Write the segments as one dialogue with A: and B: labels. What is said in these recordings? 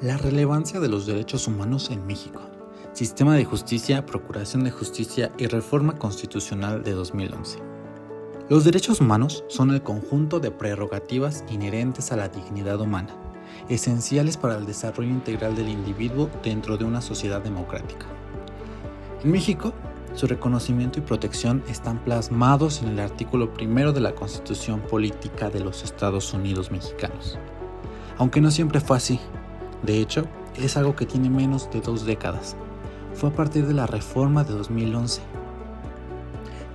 A: La relevancia de los derechos humanos en México. Sistema de Justicia, Procuración de Justicia y Reforma Constitucional de 2011. Los derechos humanos son el conjunto de prerrogativas inherentes a la dignidad humana, esenciales para el desarrollo integral del individuo dentro de una sociedad democrática. En México, su reconocimiento y protección están plasmados en el artículo 1 de la Constitución Política de los Estados Unidos Mexicanos. Aunque no siempre fue así. De hecho, es algo que tiene menos de 2 décadas. Fue a partir de la reforma de 2011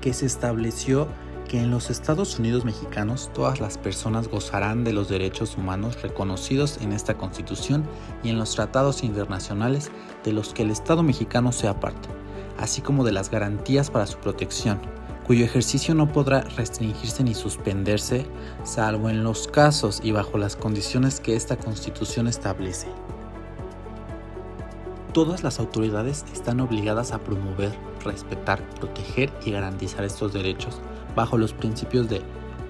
A: que se estableció que en los Estados Unidos mexicanos todas las personas gozarán de los derechos humanos reconocidos en esta Constitución y en los tratados internacionales de los que el Estado mexicano sea parte, así como de las garantías para su protección, cuyo ejercicio no podrá restringirse ni suspenderse, salvo en los casos y bajo las condiciones que esta Constitución establece. Todas las autoridades están obligadas a promover, respetar, proteger y garantizar estos derechos bajo los principios de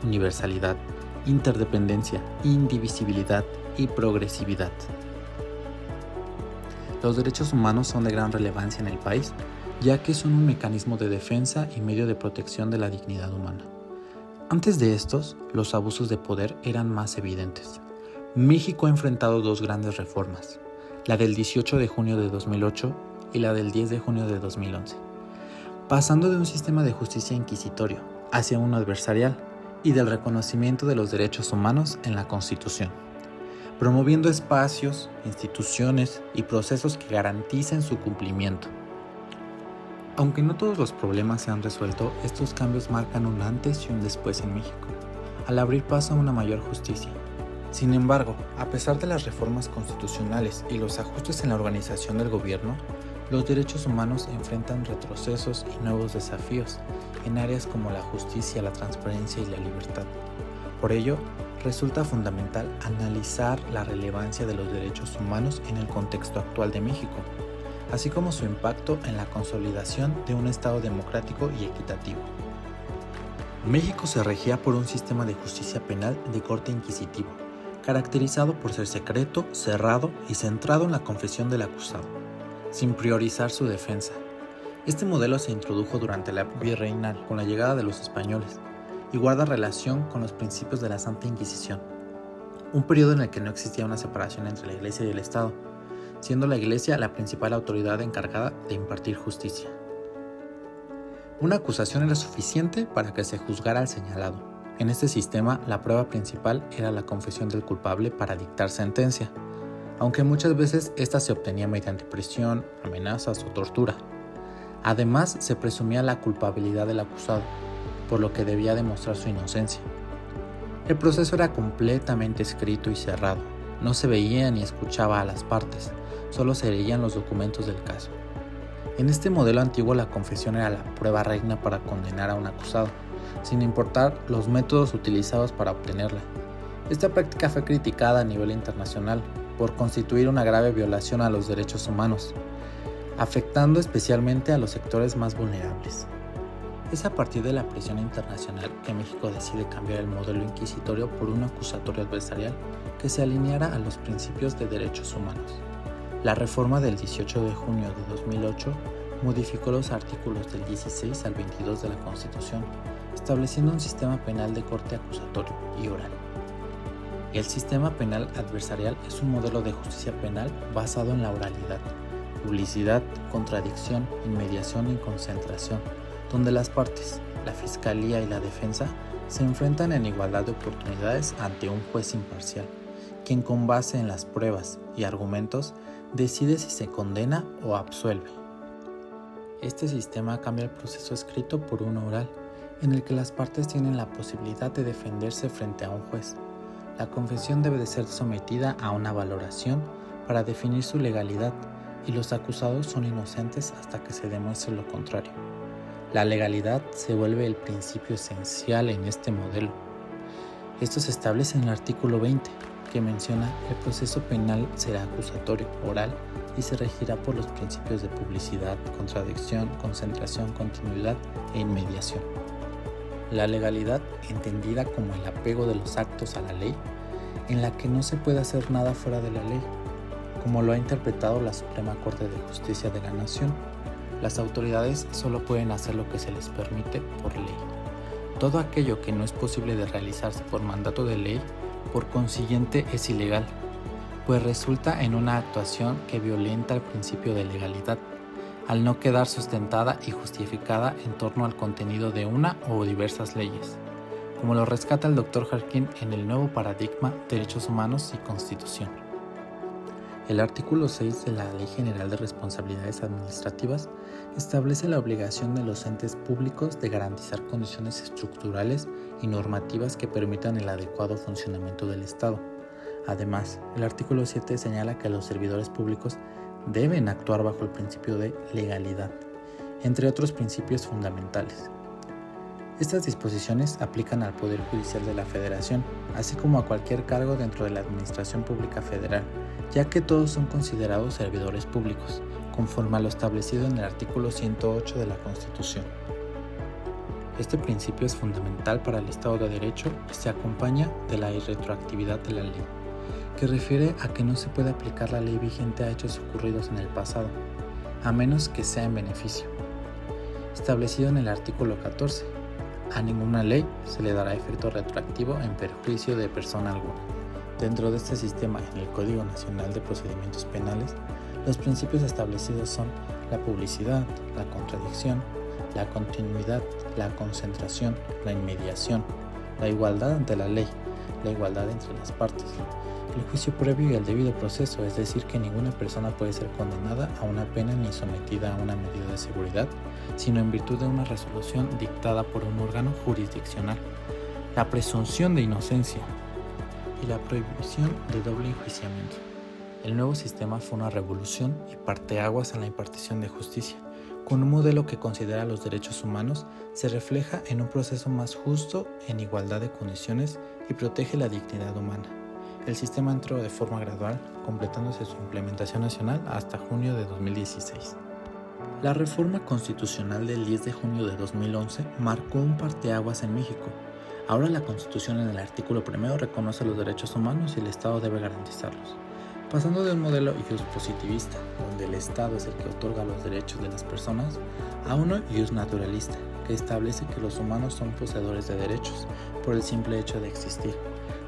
A: universalidad, interdependencia, indivisibilidad y progresividad. Los derechos humanos son de gran relevancia en el país, ya que son un mecanismo de defensa y medio de protección de la dignidad humana. Antes de estos, los abusos de poder eran más evidentes. México ha enfrentado 2 grandes reformas, la del 18 de junio de 2008 y la del 10 de junio de 2011, pasando de un sistema de justicia inquisitorio hacia uno adversarial y del reconocimiento de los derechos humanos en la Constitución, promoviendo espacios, instituciones y procesos que garanticen su cumplimiento. Aunque no todos los problemas se han resuelto, estos cambios marcan un antes y un después en México, al abrir paso a una mayor justicia. Sin embargo, a pesar de las reformas constitucionales y los ajustes en la organización del gobierno, los derechos humanos enfrentan retrocesos y nuevos desafíos en áreas como la justicia, la transparencia y la libertad. Por ello, resulta fundamental analizar la relevancia de los derechos humanos en el contexto actual de México, así como su impacto en la consolidación de un Estado democrático y equitativo. México se regía por un sistema de justicia penal de corte inquisitivo, caracterizado por ser secreto, cerrado y centrado en la confesión del acusado, sin priorizar su defensa. Este modelo se introdujo durante la virreinal con la llegada de los españoles y guarda relación con los principios de la Santa Inquisición, un periodo en el que no existía una separación entre la Iglesia y el Estado, siendo la Iglesia la principal autoridad encargada de impartir justicia. Una acusación era suficiente para que se juzgara al señalado. En este sistema, la prueba principal era la confesión del culpable para dictar sentencia, aunque muchas veces esta se obtenía mediante presión, amenazas o tortura. Además, se presumía la culpabilidad del acusado, por lo que debía demostrar su inocencia. El proceso era completamente escrito y cerrado, no se veía ni escuchaba a las partes, solo se leían los documentos del caso. En este modelo antiguo la confesión era la prueba reina para condenar a un acusado, sin importar los métodos utilizados para obtenerla. Esta práctica fue criticada a nivel internacional por constituir una grave violación a los derechos humanos, afectando especialmente a los sectores más vulnerables. Es a partir de la presión internacional que México decide cambiar el modelo inquisitorio por un acusatorio adversarial que se alineara a los principios de derechos humanos. La reforma del 18 de junio de 2008 modificó los artículos del 16 al 22 de la Constitución, estableciendo un sistema penal de corte acusatorio y oral. El sistema penal adversarial es un modelo de justicia penal basado en la oralidad, publicidad, contradicción, inmediación y concentración, donde las partes, la fiscalía y la defensa, se enfrentan en igualdad de oportunidades ante un juez imparcial, quien con base en las pruebas y argumentos decide si se condena o absuelve. Este sistema cambia el proceso escrito por uno oral, en el que las partes tienen la posibilidad de defenderse frente a un juez. La confesión debe de ser sometida a una valoración para definir su legalidad y los acusados son inocentes hasta que se demuestre lo contrario. La legalidad se vuelve el principio esencial en este modelo. Esto se establece en el artículo 20, que menciona el proceso penal será acusatorio, oral y se regirá por los principios de publicidad, contradicción, concentración, continuidad e inmediación. La legalidad, entendida como el apego de los actos a la ley, en la que no se puede hacer nada fuera de la ley, como lo ha interpretado la Suprema Corte de Justicia de la Nación. Las autoridades solo pueden hacer lo que se les permite por ley. Todo aquello que no es posible de realizarse por mandato de ley, por consiguiente es ilegal, pues resulta en una actuación que violenta el principio de legalidad, al no quedar sustentada y justificada en torno al contenido de una o diversas leyes, como lo rescata el Dr. Harkin en el nuevo paradigma Derechos Humanos y Constitución. El artículo 6 de la Ley General de Responsabilidades Administrativas establece la obligación de los entes públicos de garantizar condiciones estructurales y normativas que permitan el adecuado funcionamiento del Estado. Además, el artículo 7 señala que los servidores públicos deben actuar bajo el principio de legalidad, entre otros principios fundamentales. Estas disposiciones aplican al Poder Judicial de la Federación, así como a cualquier cargo dentro de la Administración Pública Federal, ya que todos son considerados servidores públicos, conforme a lo establecido en el artículo 108 de la Constitución. Este principio es fundamental para el Estado de Derecho y se acompaña de la irretroactividad de la ley, que refiere a que no se puede aplicar la ley vigente a hechos ocurridos en el pasado, a menos que sea en beneficio. Establecido en el artículo 14, a ninguna ley se le dará efecto retroactivo en perjuicio de persona alguna. Dentro de este sistema, en el Código Nacional de Procedimientos Penales, los principios establecidos son la publicidad, la contradicción, la continuidad, la concentración, la inmediación, la igualdad ante la ley, la igualdad entre las partes, el juicio previo y el debido proceso, es decir, que ninguna persona puede ser condenada a una pena ni sometida a una medida de seguridad, sino en virtud de una resolución dictada por un órgano jurisdiccional, la presunción de inocencia y la prohibición de doble enjuiciamiento. El nuevo sistema fue una revolución y parteaguas en la impartición de justicia. Con un modelo que considera los derechos humanos, se refleja en un proceso más justo, en igualdad de condiciones y protege la dignidad humana. El sistema entró de forma gradual, completándose su implementación nacional hasta junio de 2016. La reforma constitucional del 10 de junio de 2011 marcó un parteaguas en México. Ahora la Constitución en el artículo 1 reconoce los derechos humanos y el Estado debe garantizarlos. Pasando de un modelo iuspositivista, donde el Estado es el que otorga los derechos de las personas, a uno iusnaturalista, que establece que los humanos son poseedores de derechos por el simple hecho de existir.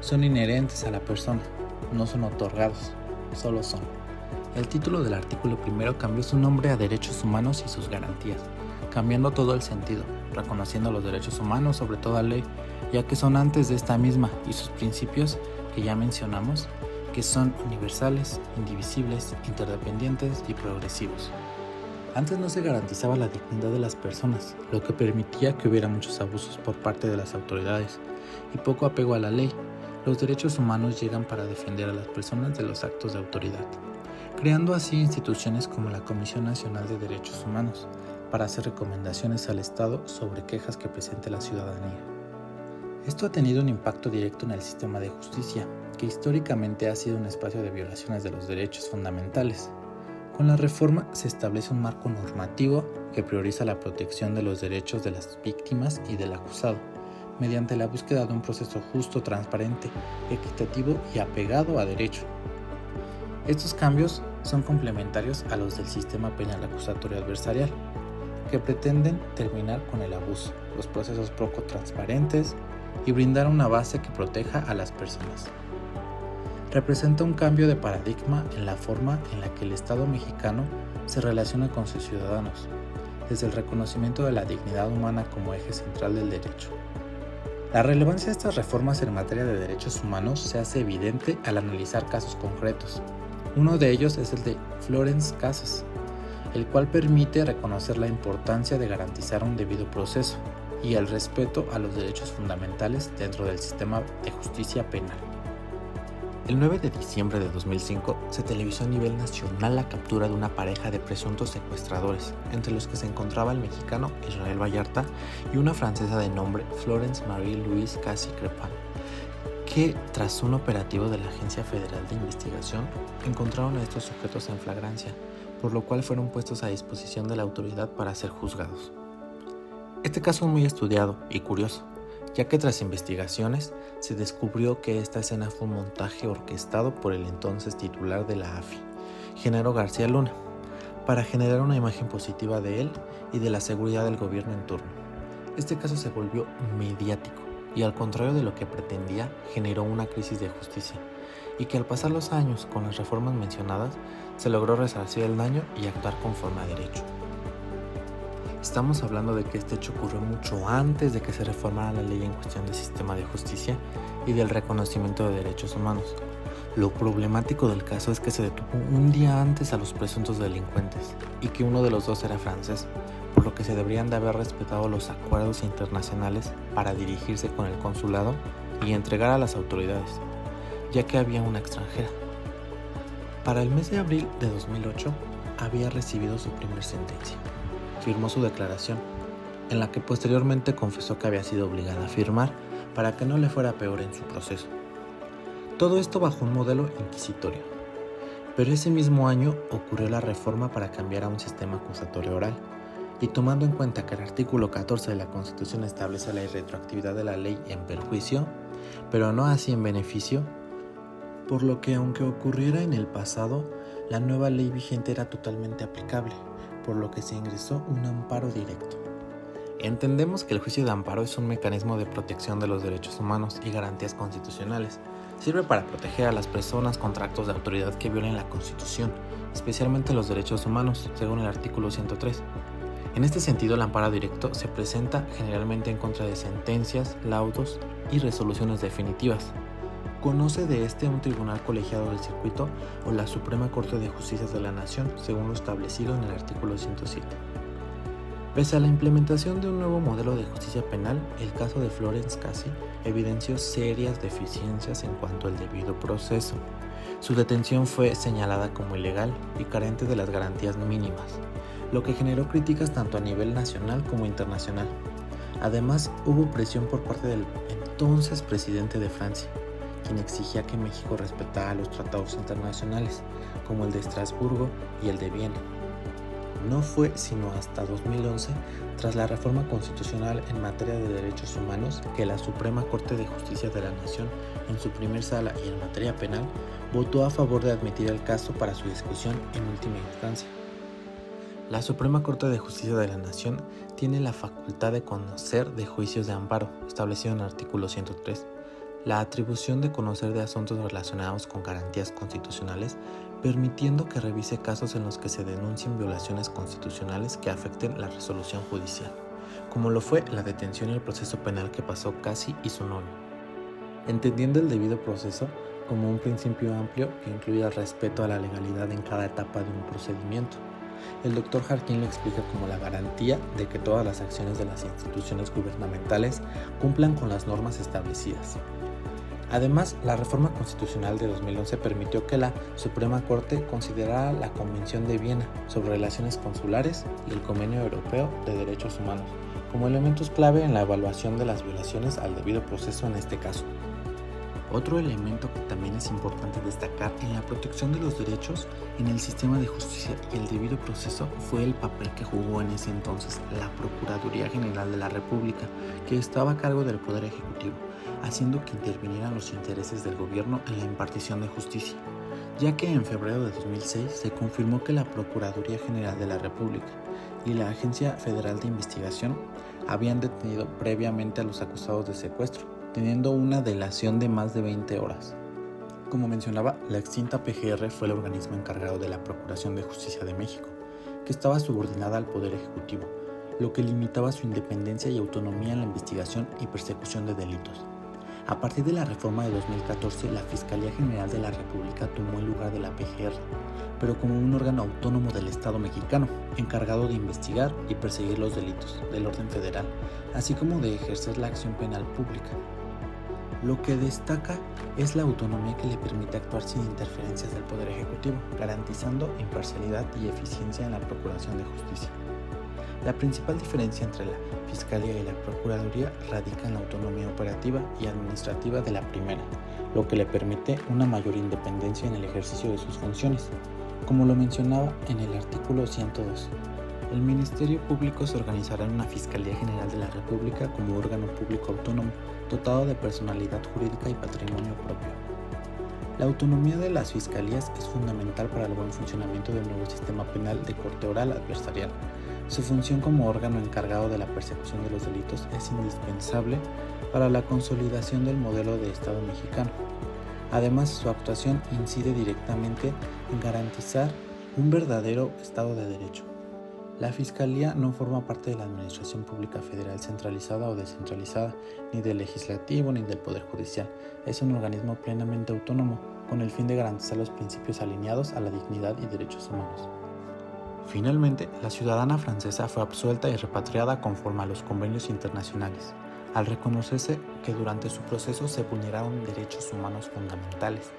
A: Son inherentes a la persona, no son otorgados, solo son. El título del artículo 1 cambió su nombre a Derechos Humanos y sus garantías, cambiando todo el sentido, reconociendo los derechos humanos sobre toda ley, ya que son antes de esta misma, y sus principios, que ya mencionamos, que son universales, indivisibles, interdependientes y progresivos. Antes no se garantizaba la dignidad de las personas, lo que permitía que hubiera muchos abusos por parte de las autoridades y poco apego a la ley. Los derechos humanos llegan para defender a las personas de los actos de autoridad, creando así instituciones como la Comisión Nacional de Derechos Humanos, para hacer recomendaciones al Estado sobre quejas que presente la ciudadanía. Esto ha tenido un impacto directo en el sistema de justicia, que históricamente ha sido un espacio de violaciones de los derechos fundamentales. Con la reforma se establece un marco normativo que prioriza la protección de los derechos de las víctimas y del acusado, mediante la búsqueda de un proceso justo, transparente, equitativo y apegado a derecho. Estos cambios son complementarios a los del sistema penal acusatorio adversarial, que pretenden terminar con el abuso, los procesos poco transparentes y brindar una base que proteja a las personas. Representa un cambio de paradigma en la forma en la que el Estado mexicano se relaciona con sus ciudadanos, desde el reconocimiento de la dignidad humana como eje central del derecho. La relevancia de estas reformas en materia de derechos humanos se hace evidente al analizar casos concretos. Uno de ellos es el de Florence Cassas, el cual permite reconocer la importancia de garantizar un debido proceso y el respeto a los derechos fundamentales dentro del sistema de justicia penal. El 9 de diciembre de 2005 se televisó a nivel nacional la captura de una pareja de presuntos secuestradores, entre los que se encontraba el mexicano Israel Vallarta y una francesa de nombre Florence Marie-Louise Cassis Crepin, que tras un operativo de la Agencia Federal de Investigación encontraron a estos sujetos en flagrancia, por lo cual fueron puestos a disposición de la autoridad para ser juzgados. Este caso es muy estudiado y curioso, ya que tras investigaciones se descubrió que esta escena fue un montaje orquestado por el entonces titular de la AFI, Genaro García Luna, para generar una imagen positiva de él y de la seguridad del gobierno en turno. Este caso se volvió mediático y, al contrario de lo que pretendía, generó una crisis de justicia, y que al pasar los años con las reformas mencionadas se logró resarcir el daño y actuar conforme a derecho. Estamos hablando de que este hecho ocurrió mucho antes de que se reformara la ley en cuestión del sistema de justicia y del reconocimiento de derechos humanos. Lo problemático del caso es que se detuvo un día antes a los presuntos delincuentes y que uno de los dos era francés, por lo que se deberían de haber respetado los acuerdos internacionales para dirigirse con el consulado y entregar a las autoridades, ya que había una extranjera. Para el mes de abril de 2008 había recibido su primer sentencia. Firmó su declaración, en la que posteriormente confesó que había sido obligada a firmar para que no le fuera peor en su proceso. Todo esto bajo un modelo inquisitorio. Pero ese mismo año ocurrió la reforma para cambiar a un sistema acusatorio oral, y tomando en cuenta que el artículo 14 de la Constitución establece la irretroactividad de la ley en perjuicio, pero no así en beneficio, por lo que aunque ocurriera en el pasado, la nueva ley vigente era totalmente aplicable, por lo que se ingresó un amparo directo. Entendemos que el juicio de amparo es un mecanismo de protección de los derechos humanos y garantías constitucionales. Sirve para proteger a las personas contra actos de autoridad que violen la Constitución, especialmente los derechos humanos, según el artículo 103. En este sentido, el amparo directo se presenta generalmente en contra de sentencias, laudos y resoluciones definitivas. Conoce de este un tribunal colegiado del circuito o la Suprema Corte de Justicia de la Nación, según lo establecido en el artículo 107. Pese a la implementación de un nuevo modelo de justicia penal, el caso de Florence Cassy evidenció serias deficiencias en cuanto al debido proceso. Su detención fue señalada como ilegal y carente de las garantías mínimas, lo que generó críticas tanto a nivel nacional como internacional. Además, hubo presión por parte del entonces presidente de Francia, quien exigía que México respetara los tratados internacionales, como el de Estrasburgo y el de Viena. No fue sino hasta 2011, tras la reforma constitucional en materia de derechos humanos, que la Suprema Corte de Justicia de la Nación, en su primer sala y en materia penal, votó a favor de admitir el caso para su discusión en última instancia. La Suprema Corte de Justicia de la Nación tiene la facultad de conocer de juicios de amparo, establecido en el artículo 103. La atribución de conocer de asuntos relacionados con garantías constitucionales, permitiendo que revise casos en los que se denuncien violaciones constitucionales que afecten la resolución judicial, como lo fue la detención y el proceso penal que pasó Cassy y su novio. Entendiendo el debido proceso como un principio amplio que incluye el respeto a la legalidad en cada etapa de un procedimiento, el Dr. Jarquín lo explica como la garantía de que todas las acciones de las instituciones gubernamentales cumplan con las normas establecidas. Además, la reforma constitucional de 2011 permitió que la Suprema Corte considerara la Convención de Viena sobre Relaciones Consulares y el Convenio Europeo de Derechos Humanos como elementos clave en la evaluación de las violaciones al debido proceso en este caso. Otro elemento que también es importante destacar en la protección de los derechos en el sistema de justicia y el debido proceso fue el papel que jugó en ese entonces la Procuraduría General de la República, que estaba a cargo del Poder Ejecutivo, haciendo que intervinieran los intereses del gobierno en la impartición de justicia, ya que en febrero de 2006 se confirmó que la Procuraduría General de la República y la Agencia Federal de Investigación habían detenido previamente a los acusados de secuestro, teniendo una delación de más de 20 horas. Como mencionaba, la extinta PGR fue el organismo encargado de la Procuración de Justicia de México, que estaba subordinada al Poder Ejecutivo, lo que limitaba su independencia y autonomía en la investigación y persecución de delitos. A partir de la reforma de 2014, la Fiscalía General de la República tomó el lugar de la PGR, pero como un órgano autónomo del Estado mexicano, encargado de investigar y perseguir los delitos del orden federal, así como de ejercer la acción penal pública. Lo que destaca es la autonomía que le permite actuar sin interferencias del Poder Ejecutivo, garantizando imparcialidad y eficiencia en la procuración de justicia. La principal diferencia entre la Fiscalía y la Procuraduría radica en la autonomía operativa y administrativa de la primera, lo que le permite una mayor independencia en el ejercicio de sus funciones, como lo mencionaba en el artículo 102. El Ministerio Público se organizará en una Fiscalía General de la República como órgano público autónomo, dotado de personalidad jurídica y patrimonio propio. La autonomía de las fiscalías es fundamental para el buen funcionamiento del nuevo sistema penal de corte oral adversarial. Su función como órgano encargado de la persecución de los delitos es indispensable para la consolidación del modelo de Estado mexicano. Además, su actuación incide directamente en garantizar un verdadero Estado de Derecho. La Fiscalía no forma parte de la Administración Pública Federal centralizada o descentralizada, ni del Legislativo ni del Poder Judicial. Es un organismo plenamente autónomo, con el fin de garantizar los principios alineados a la dignidad y derechos humanos. Finalmente, la ciudadana francesa fue absuelta y repatriada conforme a los convenios internacionales, al reconocerse que durante su proceso se vulneraron derechos humanos fundamentales.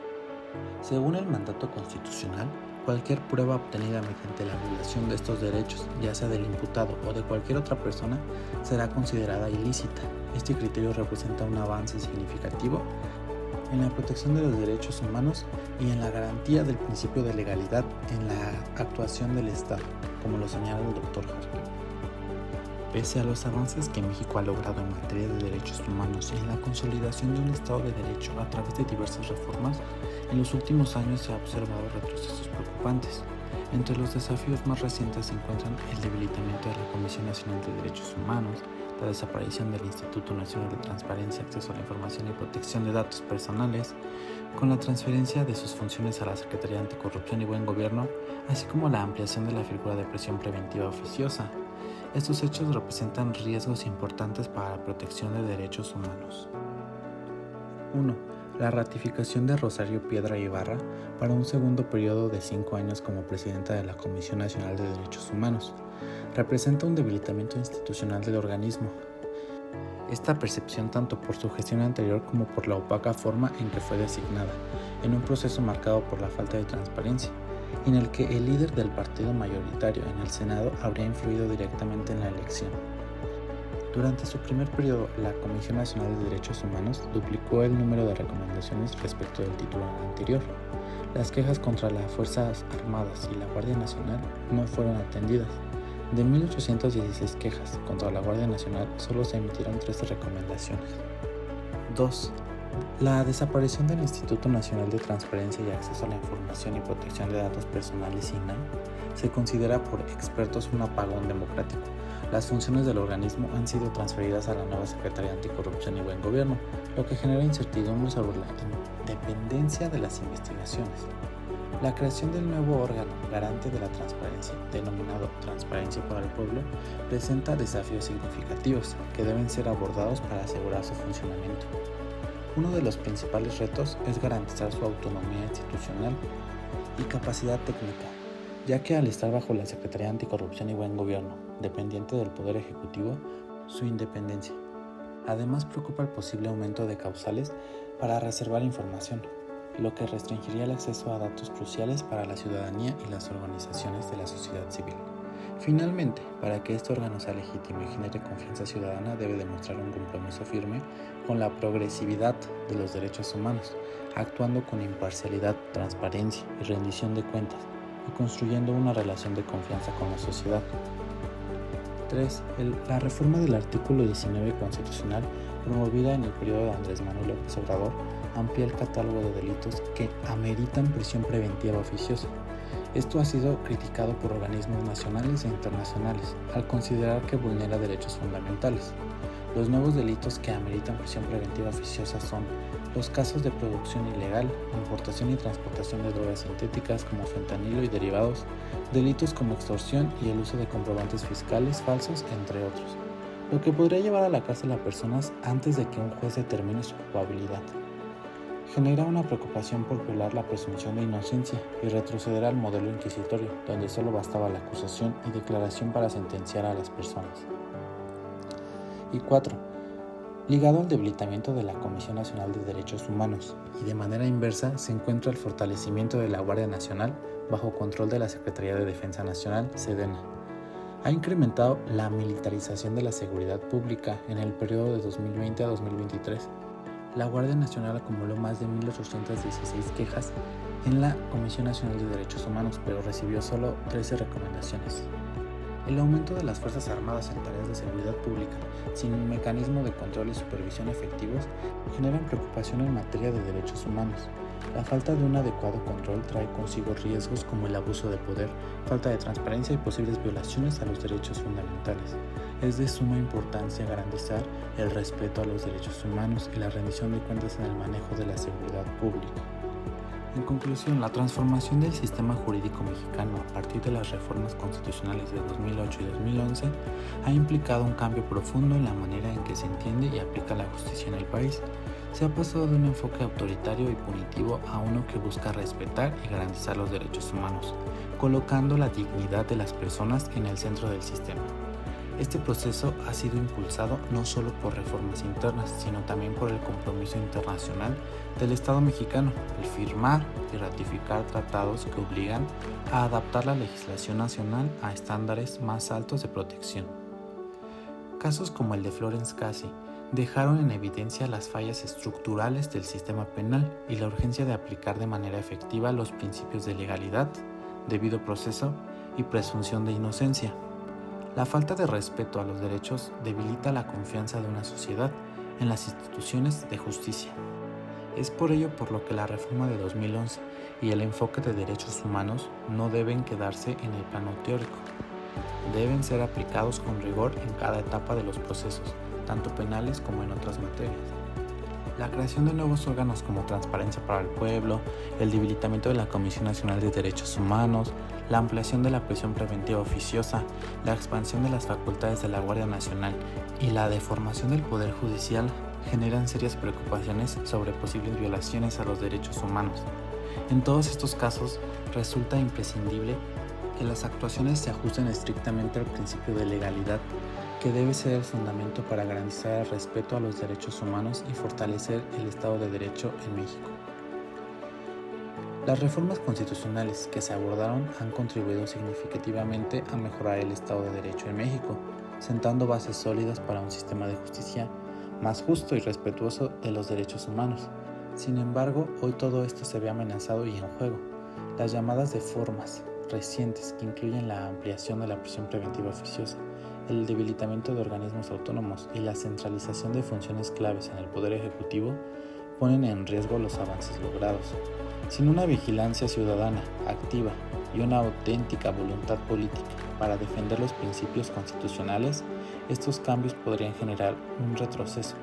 A: Según el mandato constitucional, cualquier prueba obtenida mediante la violación de estos derechos, ya sea del imputado o de cualquier otra persona, será considerada ilícita. Este criterio representa un avance significativo en la protección de los derechos humanos y en la garantía del principio de legalidad en la actuación del Estado, como lo señala el Dr. Harker. Pese a los avances que México ha logrado en materia de derechos humanos y en la consolidación de un Estado de Derecho a través de diversas reformas, en los últimos años se ha observado retrocesos preocupantes. Entre los desafíos más recientes se encuentran el debilitamiento de la Comisión Nacional de Derechos Humanos, la desaparición del Instituto Nacional de Transparencia, Acceso a la Información y Protección de Datos Personales, con la transferencia de sus funciones a la Secretaría Anticorrupción y Buen Gobierno, así como la ampliación de la figura de prisión preventiva oficiosa. Estos hechos representan riesgos importantes para la protección de derechos humanos. 1. La ratificación de Rosario Piedra Ibarra para un segundo periodo de 5 años como presidenta de la Comisión Nacional de Derechos Humanos representa un debilitamiento institucional del organismo. Esta percepción tanto por su gestión anterior como por la opaca forma en que fue designada, en un proceso marcado por la falta de transparencia, en el que el líder del partido mayoritario en el Senado habría influido directamente en la elección. Durante su primer periodo, la Comisión Nacional de Derechos Humanos duplicó el número de recomendaciones respecto del titular anterior. Las quejas contra las Fuerzas Armadas y la Guardia Nacional no fueron atendidas. De 1.816 quejas contra la Guardia Nacional, solo se emitieron 13 recomendaciones. 2. La desaparición del Instituto Nacional de Transparencia y Acceso a la Información y Protección de Datos Personales (INAI) se considera por expertos un apagón democrático. Las funciones del organismo han sido transferidas a la nueva Secretaría Anticorrupción y Buen Gobierno, lo que genera incertidumbre sobre la independencia de las investigaciones. La creación del nuevo órgano garante de la transparencia, denominado Transparencia para el Pueblo, presenta desafíos significativos que deben ser abordados para asegurar su funcionamiento. Uno de los principales retos es garantizar su autonomía institucional y capacidad técnica, ya que al estar bajo la Secretaría Anticorrupción y Buen Gobierno, dependiente del Poder Ejecutivo, su independencia. Además, preocupa el posible aumento de causales para reservar información, lo que restringiría el acceso a datos cruciales para la ciudadanía y las organizaciones de la sociedad civil. Finalmente, para que este órgano sea legítimo y genere confianza ciudadana, debe demostrar un compromiso firme con la progresividad de los derechos humanos, actuando con imparcialidad, transparencia y rendición de cuentas, y construyendo una relación de confianza con la sociedad. 3. La reforma del artículo 19 constitucional, promovida en el periodo de Andrés Manuel López Obrador, amplía el catálogo de delitos que ameritan prisión preventiva oficiosa. Esto ha sido criticado por organismos nacionales e internacionales, al considerar que vulnera derechos fundamentales. Los nuevos delitos que ameritan prisión preventiva oficiosa son los casos de producción ilegal, importación y transportación de drogas sintéticas como fentanilo y derivados, delitos como extorsión y el uso de comprobantes fiscales falsos, entre otros, lo que podría llevar a la cárcel a personas antes de que un juez determine su culpabilidad. Genera una preocupación por violar la presunción de inocencia y retroceder al modelo inquisitorio, donde solo bastaba la acusación y declaración para sentenciar a las personas. Y 4. Ligado al debilitamiento de la Comisión Nacional de Derechos Humanos y de manera inversa se encuentra el fortalecimiento de la Guardia Nacional bajo control de la Secretaría de Defensa Nacional, SEDENA. Ha incrementado la militarización de la seguridad pública en el periodo de 2020 a 2023. La Guardia Nacional acumuló más de 1.816 quejas en la Comisión Nacional de Derechos Humanos, pero recibió solo 13 recomendaciones. El aumento de las Fuerzas Armadas en tareas de seguridad pública, sin un mecanismo de control y supervisión efectivos, generan preocupación en materia de derechos humanos. La falta de un adecuado control trae consigo riesgos como el abuso de poder, falta de transparencia y posibles violaciones a los derechos fundamentales. Es de suma importancia garantizar el respeto a los derechos humanos y la rendición de cuentas en el manejo de la seguridad pública. En conclusión, la transformación del sistema jurídico mexicano a partir de las reformas constitucionales de 2008 y 2011 ha implicado un cambio profundo en la manera en que se entiende y aplica la justicia en el país. Se ha pasado de un enfoque autoritario y punitivo a uno que busca respetar y garantizar los derechos humanos, colocando la dignidad de las personas en el centro del sistema. Este proceso ha sido impulsado no solo por reformas internas, sino también por el compromiso internacional del Estado mexicano, el firmar y ratificar tratados que obligan a adaptar la legislación nacional a estándares más altos de protección. Casos como el de Florence Cassy dejaron en evidencia las fallas estructurales del sistema penal y la urgencia de aplicar de manera efectiva los principios de legalidad, debido proceso y presunción de inocencia. La falta de respeto a los derechos debilita la confianza de una sociedad en las instituciones de justicia. Es por ello por lo que la reforma de 2011 y el enfoque de derechos humanos no deben quedarse en el plano teórico. Deben ser aplicados con rigor en cada etapa de los procesos, tanto penales como en otras materias. La creación de nuevos órganos como Transparencia para el Pueblo, el debilitamiento de la Comisión Nacional de Derechos Humanos, la ampliación de la prisión preventiva oficiosa, la expansión de las facultades de la Guardia Nacional y la deformación del Poder Judicial generan serias preocupaciones sobre posibles violaciones a los derechos humanos. En todos estos casos, resulta imprescindible que las actuaciones se ajusten estrictamente al principio de legalidad, que debe ser el fundamento para garantizar el respeto a los derechos humanos y fortalecer el Estado de Derecho en México. Las reformas constitucionales que se abordaron han contribuido significativamente a mejorar el Estado de Derecho en México, sentando bases sólidas para un sistema de justicia más justo y respetuoso de los derechos humanos. Sin embargo, hoy todo esto se ve amenazado y en juego. Las llamadas reformas recientes, que incluyen la ampliación de la prisión preventiva oficiosa, el debilitamiento de organismos autónomos y la centralización de funciones claves en el Poder Ejecutivo, ponen en riesgo los avances logrados. Sin una vigilancia ciudadana activa y una auténtica voluntad política para defender los principios constitucionales, estos cambios podrían generar un retroceso,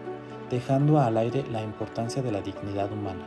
A: dejando al aire la importancia de la dignidad humana.